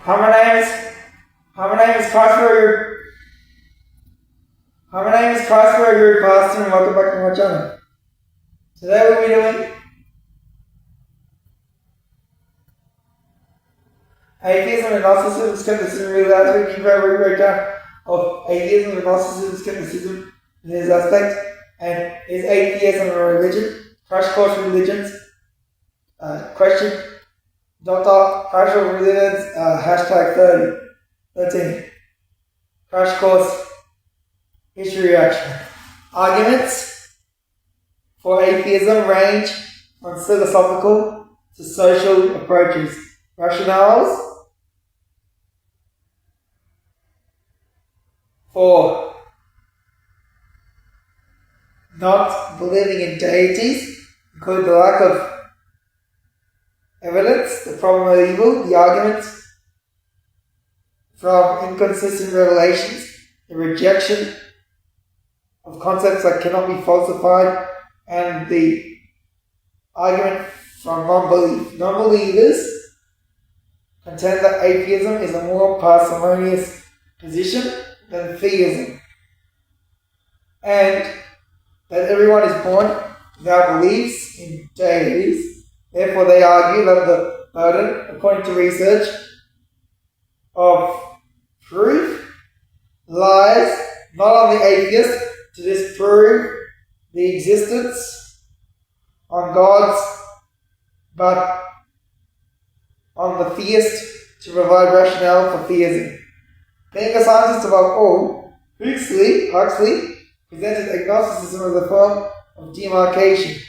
Hi, my name is Christopher. Hi, my name is Christopher, your pastor, and welcome back to my channel. Today we'll be doing atheism, agnosticism, skepticism. Really, that's a deep breakdown of atheism, agnosticism, skepticism, and his aspect, and is atheism a religion? Crash course religions. Question. Crash course religions. Hashtag 13. Crash course history reaction. Arguments for atheism range from philosophical to social approaches. Rationales for not believing in deities include the lack of evidence, the problem of evil, the arguments from inconsistent revelations, the rejection of concepts that cannot be falsified, and the argument from non-belief. Non-believers contend that atheism is a more parsimonious position than theism, and that everyone is born without beliefs in deities. Therefore, they argue that the burden, according to research, of proof lies not on the atheist to disprove the existence on God's, but on the theist to provide rationale for theism. Being a scientist above all, Huxley presented agnosticism as a form of demarcation,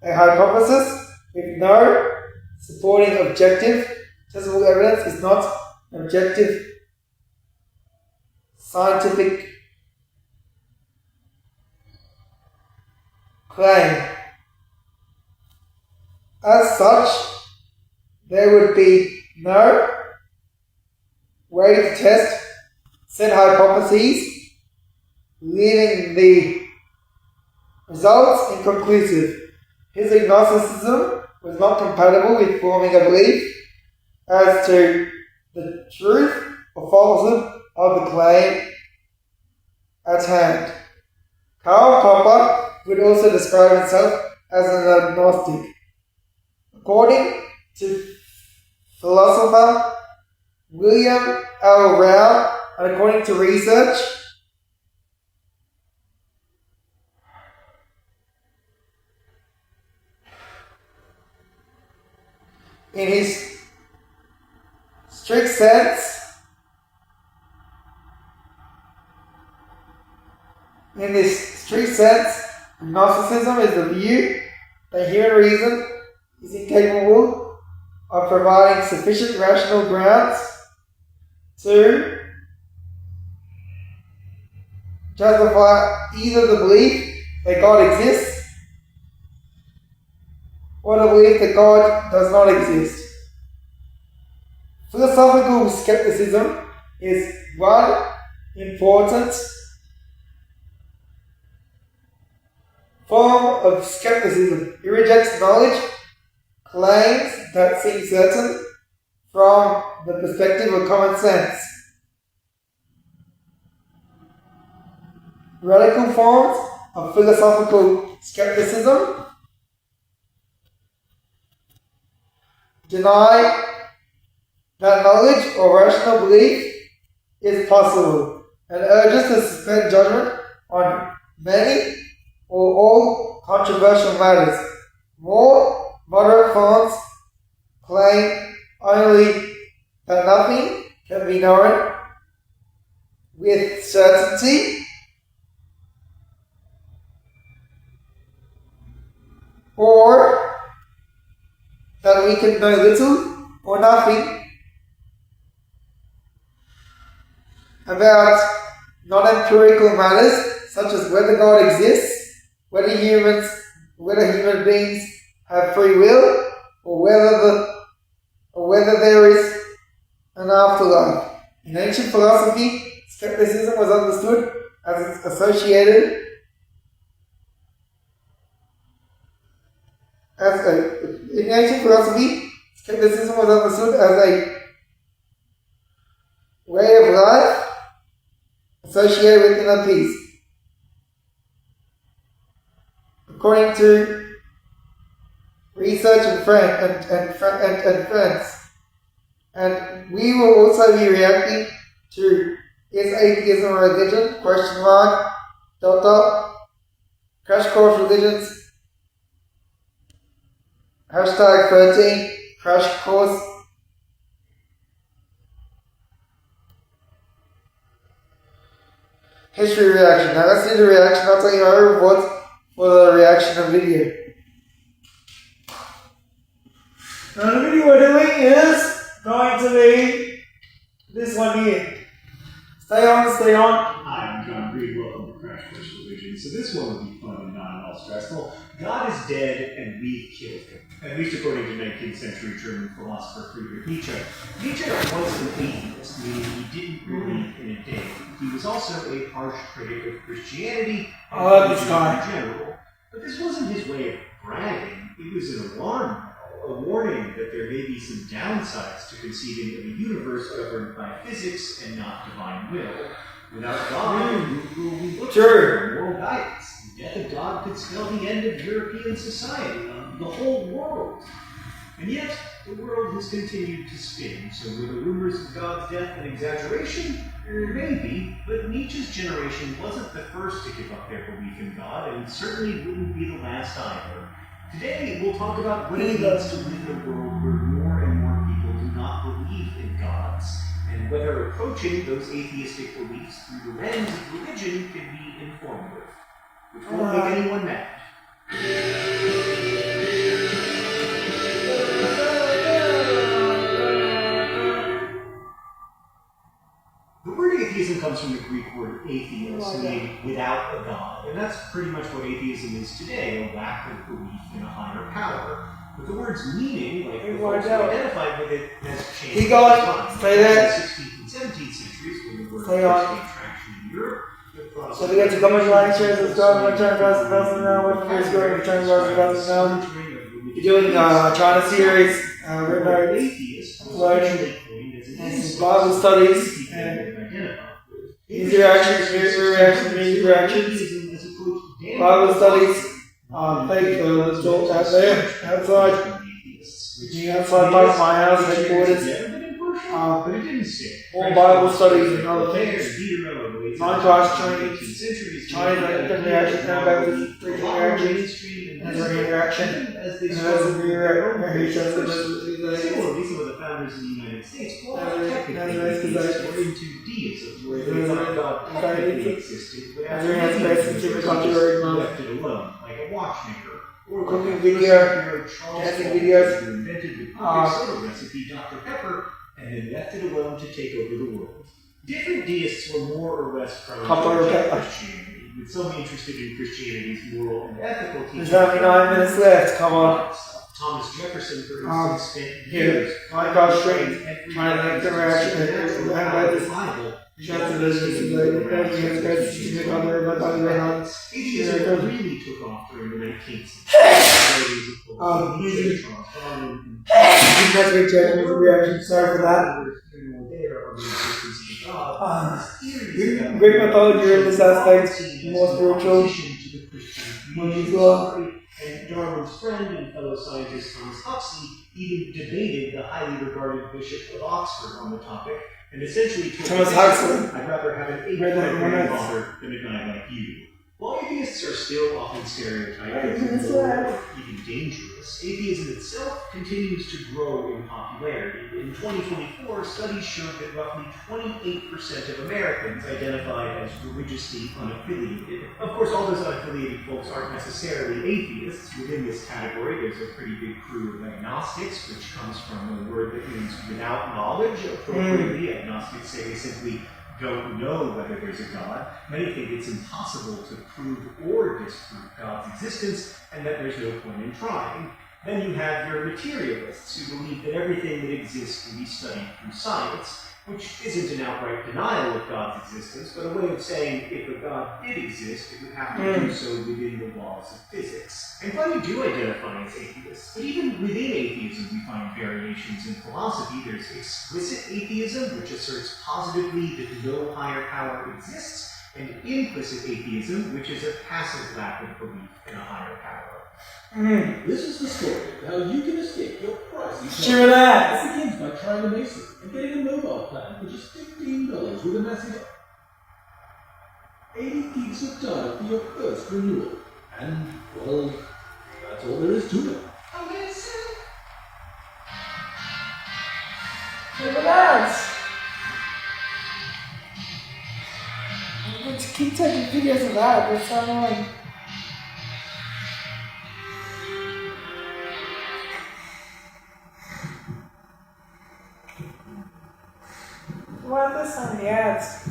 a hypothesis with no supporting objective, testable evidence is not an objective scientific claim. As such, there would be no way to test said hypotheses, leaving the results inconclusive. His agnosticism was not compatible with forming a belief as to the truth or falsehood of the claim at hand. Karl Popper would also describe himself as an agnostic. According to philosopher William L. Rao, and according to research, in his strict sense, agnosticism is the view that human reason is incapable of providing sufficient rational grounds to justify either the belief that God exists or the belief that God does not exist. Philosophical skepticism is one important form of skepticism. It rejects knowledge, claims that seem certain from the perspective of common sense. Radical forms of philosophical skepticism deny that knowledge or rational belief is possible and urges to suspend judgment on many or all controversial matters. More moderate forms claim only that nothing can be known with certainty, or that we can know little or nothing about non-empirical matters such as whether God exists, whether human beings have free will, or whether there is an afterlife. In ancient philosophy, skepticism was understood as associated in ancient philosophy, skepticism was understood as a way of life associated with inner peace. According to research and friends. And we will also be reacting to is atheism a religion? ? Crash course religions. #13 crash course. History reaction. Now let's do the reaction. I'll tell you my reports for the reaction of video. Now the video we're doing is going to be this one here. Stay on. Hi, I'm John Reed. Welcome to Crash Course Religion. So this one will be fun and not at all stressful. God is dead and we've killed him. At least according to 19th century German philosopher Friedrich Nietzsche. Nietzsche was an atheist, meaning he didn't believe in a deity. He was also a harsh critic of Christianity and religion in general. But this wasn't his way of bragging. It was an alarm bell, a warning that there may be some downsides to conceiving of a universe governed by physics and not divine will. Without God, who will we look for moral guidance? The death of God could spell the end of European society, the whole world. And yet, the world has continued to spin, so were the rumors of God's death an exaggeration? Maybe, but Nietzsche's generation wasn't the first to give up their belief in God, and certainly wouldn't be the last either. Today, we'll talk about what it means to live in a world where more and more people do not believe in gods, and whether approaching those atheistic beliefs through the lens of religion can be informative, which won't make anyone mad. The word atheism comes from the Greek word atheos, meaning without a god, and that's pretty much what atheism is today, a lack of belief in a higher power. But the word's meaning, like the folks who identified with it, has changed. Keep going. Stay there. In the 16th and 17th centuries, when the word first gained traction in Europe, so we get to comment, like, share, subscribe, return to us, now. What is going to return to us, now? We're doing China series, learning, and some Bible studies, and easy reactions, Bible studies, fake adults out there, outside. The outside part of my house, headquarters. All Bible studies and other things. Non-class training, Chinese reaction, now back to freaking reactions, and reaction, and that's a reaction. Similarly, some of the founders in the United States were technically into deism, where they thought God technically existed, but after left it alone, like a watchmaker, or cooking video, dancing videos, who invented the perfect soda recipe, Dr. Pepper, and then left it alone to take over the world. Different deists were more or less prone to Christianity, with some interested in Christianity's moral and ethical teachings. There's only 9 minutes left, come on. Thomas Jefferson, for instance, spent years trying to make the reaction and this Bible. Atheism really took off during the 19th century. Reaction. Sorry for that. Greek mythology in this aspect, more spiritual, more usual. And Darwin's friend and fellow scientist Thomas Huxley even debated the highly regarded Bishop of Oxford on the topic, and essentially told him, I'd rather have an 8-grandfather than a guy like you. While atheists are still often stereotyped as even dangerous, atheism itself continues to grow in popularity. In 2024, studies showed that roughly 28% of Americans identified as religiously unaffiliated. Of course, all those unaffiliated folks aren't necessarily atheists. Within this category, there's a pretty big crew of agnostics, which comes from a word that means without knowledge. Appropriately, agnostics say they simply don't know whether there's a God. Many think it's impossible to prove or disprove God's existence, and that there's no point in trying. Then you have your materialists, who believe that everything that exists can be studied through science. which isn't an outright denial of God's existence, but a way of saying if a God did exist, it would have to do so within the laws of physics. And plenty do identify as atheists, but even within atheism we find variations in philosophy. There's explicit atheism, which asserts positively that no higher power exists, and implicit atheism, which is a passive lack of belief in a higher power. This is the story of how you can escape your pricey Sure that. It begins by trying a Mason and getting a mobile plan for just $15 with a massive 80 gigs of data for your first renewal. And, well, that's all there is to it. Sure that. I'm going to keep taking videos of that, but it's so annoying. What are this on the ads?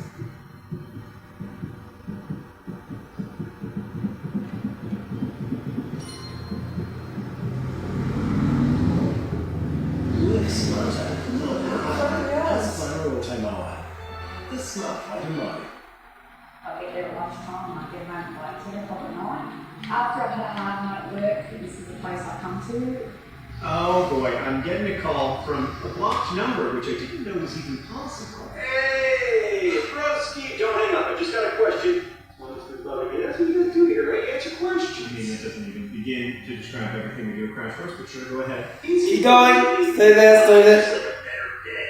I get there at lunchtime and I get home by 10 o'clock at night. After I've had a hard night at work, this is the place I come to. Oh boy, I'm getting a call from a blocked number, which I didn't know was even possible. Hey, Broski, don't hang up. I just got a question. That's what you guys do here, right? Answer questions. I mean, that doesn't even begin to describe everything we do at Crash Course, but sure, go ahead. Keep going. Stay there, stay there. It's like a better day.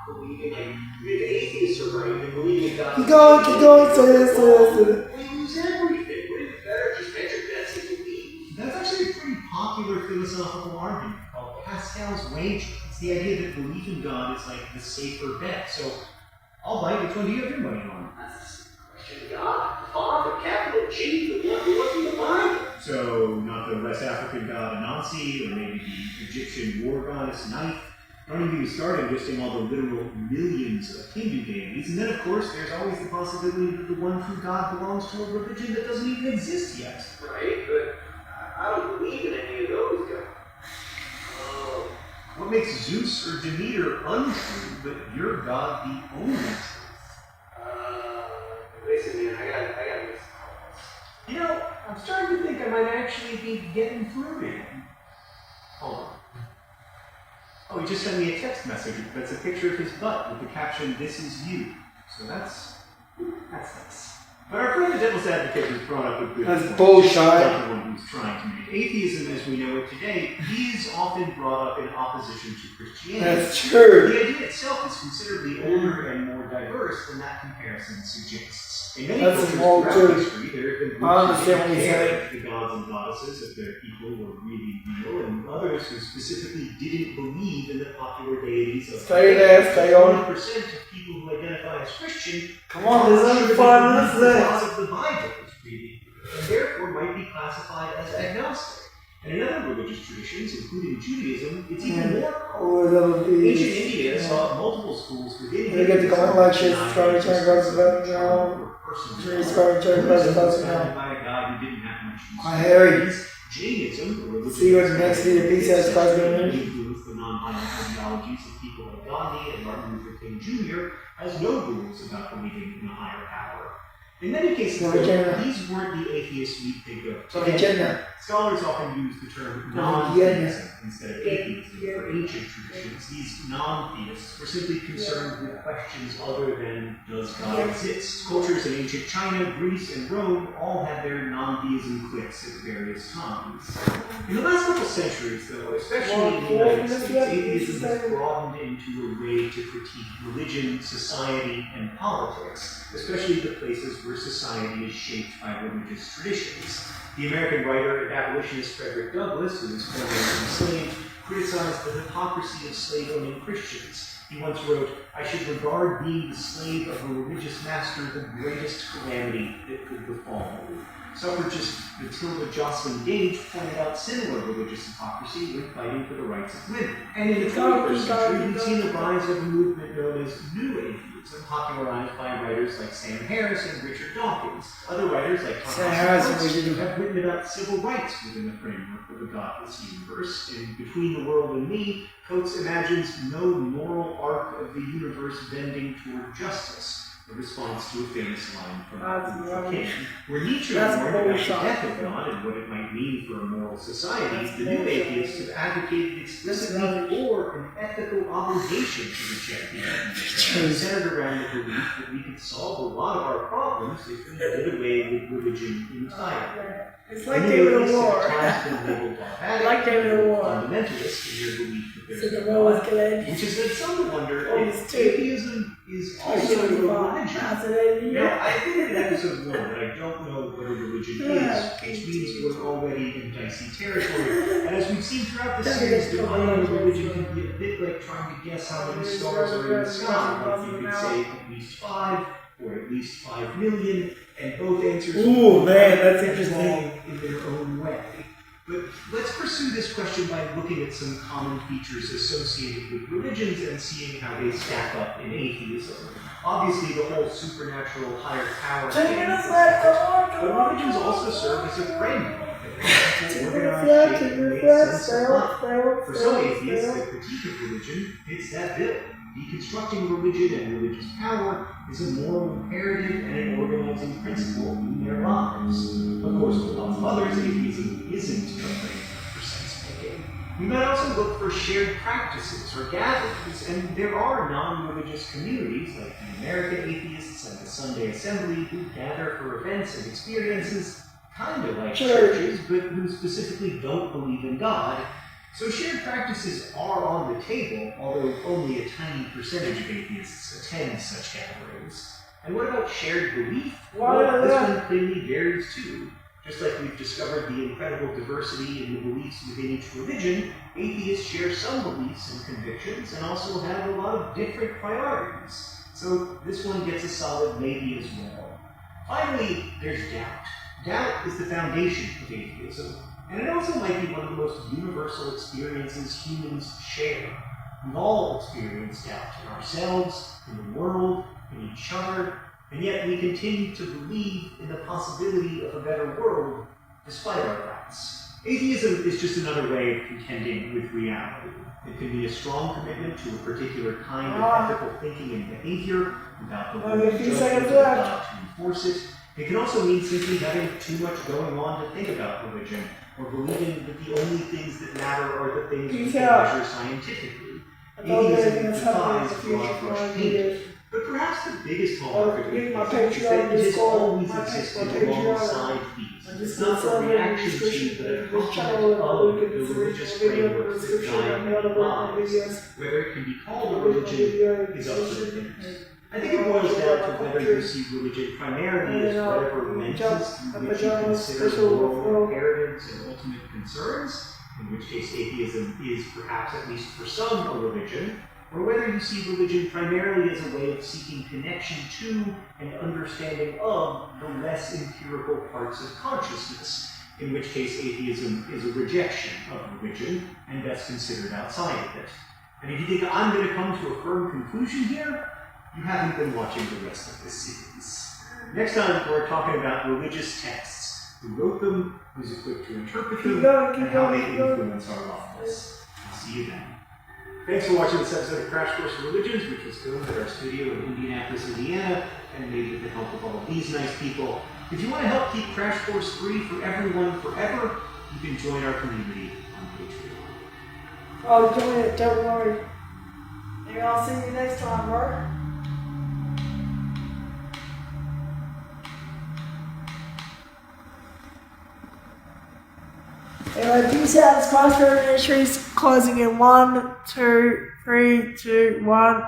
Believing like if atheists are right, then believing God. Keep going, stay there, stay there, stay there. We lose everything. Wouldn't it be better just bet your bets and believe? That's actually a pretty popular philosophical argument called Pascal's wager. It's the idea that belief in God is like the safer bet. So, all right, which one do you have your money on? That's a question. God, Father, capital G, the one who was in the Bible. So, not the West African god Anansi, or maybe the Egyptian war goddess Night. Don't even get started listing all the literal millions of Hindu deities. And then, of course, there's always the possibility that the one true God belongs to a religion that doesn't even exist yet. Right, but I don't believe in any of those guys. What makes Zeus or Demeter untrue, but your God the only truth? Listen, man, I got this. You know, I'm starting to think I might actually be getting through to him. Hold on. Oh, he just sent me a text message that's a picture of his butt with the caption, "This is you." So that's nice. But our friend the Devil's Advocate was brought up with good That's points. bullshit. Not the one who's trying to make atheism as we know it today is often brought up in opposition to Christianity. That's true. The idea itself is considerably older and more diverse than that comparison suggests. In many That's cultures all throughout true. history, there have been groups I understand what who you're cared saying. if the gods and goddesses of their people were really real, and others who specifically didn't believe in the popular deities of Stay there, stay on. 1% of people who identify as Christian Come on, there's only 5 minutes the left. gods of the Bible is really real, and therefore might be classified as agnostic. And in other religious traditions, including Judaism, it's even more common. All the other Ancient things. India saw multiple schools within They get to comment like shit, subscribe, turn across the button, subscribe, turn across the button now. By a guy who didn't have much use. I hear you. Jainism, or religion, See you in the next video. Peace out, subscribe, influenced the non-violent ideologies of people like Gandhi and Martin Luther King Jr. has no rules about believing in a higher power. In many cases, though, these weren't the atheists we think of today. Scholars often use the term non-theism instead of atheism for ancient traditions. These non-theists were simply concerned with questions other than does God exist? Cultures in ancient China, Greece, and Rome all had their non-theism cliques at various times. In the last couple centuries, though, especially in the United States, atheism has broadened into a way to critique religion, society, and politics, especially the places where society is shaped by religious traditions. The American writer and abolitionist Frederick Douglass, who was formerly enslaved, criticized the hypocrisy of slave-owning Christians. He once wrote, "I should regard being the slave of a religious master the greatest calamity that could befall me." Suffragist Matilda Jocelyn Gage pointed out similar religious hypocrisy when fighting for the rights of women. And in the 21st century, we've seen the rise of a movement known as New Atheism, popularized by writers like Sam Harris and Richard Dawkins. Other writers like Thomas Aquinas have written about civil rights within the framework of a godless universe. In Between the World and Me, Coates imagines no moral arc of of the universe bending toward justice, a response to a famous line from the King, where Nietzsche warned about the death of God and what it might mean for a moral society. The new atheists have advocated explicitly for an ethical obligation to reject the atheist, centered around the belief that we could solve a lot of our problems if we did away with religion entirely. It's like David War. Like David War. Fundamentalists in their belief that So there's the no war God, was good. which has led some to wonder Oh, if it's two. atheism is also a religion. Now, I think in episode 1 that I don't know what a religion is, which means we're already in dicey territory. And as we've seen throughout the series, defining religion can be a bit like trying to guess how many stars are in the sky. Like you could say at least 5, or at least 5 million, and both answers Ooh, man, that's are interesting. wrong in their own way. But let's pursue this question by looking at some common features associated with religions and seeing how they stack up in atheism. Obviously, the whole supernatural higher power thing is important, but religions also serve as a framework that helps organize, shape, and make sense of life. For some atheists, the critique of religion fits that bill. Deconstructing religion and religious power is a moral imperative and an organizing principle in their lives. Of course, for lots of others, atheism isn't a framework for sense-making. We might also look for shared practices or gatherings, and there are non-religious communities like the American Atheists and the Sunday Assembly who gather for events and experiences kind of like churches, but who specifically don't believe in God. So shared practices are on the table, although only a tiny percentage of atheists attend such gatherings. And what about shared belief? Well, this one clearly varies too. Just like we've discovered the incredible diversity in the beliefs within each religion, atheists share some beliefs and convictions and also have a lot of different priorities. So this one gets a solid maybe as well. Finally, there's doubt. Doubt is the foundation of atheism. And it also might be one of the most universal experiences humans share. We've all experienced doubt in ourselves, in the world, in each other, and yet we continue to believe in the possibility of a better world despite our doubts. Atheism is just another way of contending with reality. It can be a strong commitment to a particular kind of ethical thinking and behavior without the will of God to enforce it. It can also mean simply having too much going on to think about religion, or believing that the only things that matter are the things we can measure scientifically. Atheism defies broad brush painting. But perhaps the biggest hallmark of atheism is that it has always existed alongside these. It's not the reaction to, but a complement of the religious frameworks that guide our lives. Whether it can be called a religion is up for debate. I think it boils down to whether you see religion primarily as whatever lenses through which you consider moral imperatives and ultimate concerns, in which case atheism is perhaps, at least for some, a religion, or whether you see religion primarily as a way of seeking connection to and understanding of the less empirical parts of consciousness, in which case atheism is a rejection of religion and best considered outside of it. And if you think I'm going to come to a firm conclusion here, you haven't been watching the rest of this series. Next time, we're talking about religious texts, who wrote them, who's equipped to interpret them, and how they influence our lives. I'll see you then. Thanks for watching this episode of Crash Course in Religions, which was filmed at our studio in Indianapolis, Indiana, and made with the help of all of these nice people. If you want to help keep Crash Course free for everyone forever, you can join our community on Patreon. Oh, join it, don't worry. Maybe I'll see you next time, bro. Anyway, peace out. It's Crossroad Ministries closing in 1, 2, 3, 2, 1.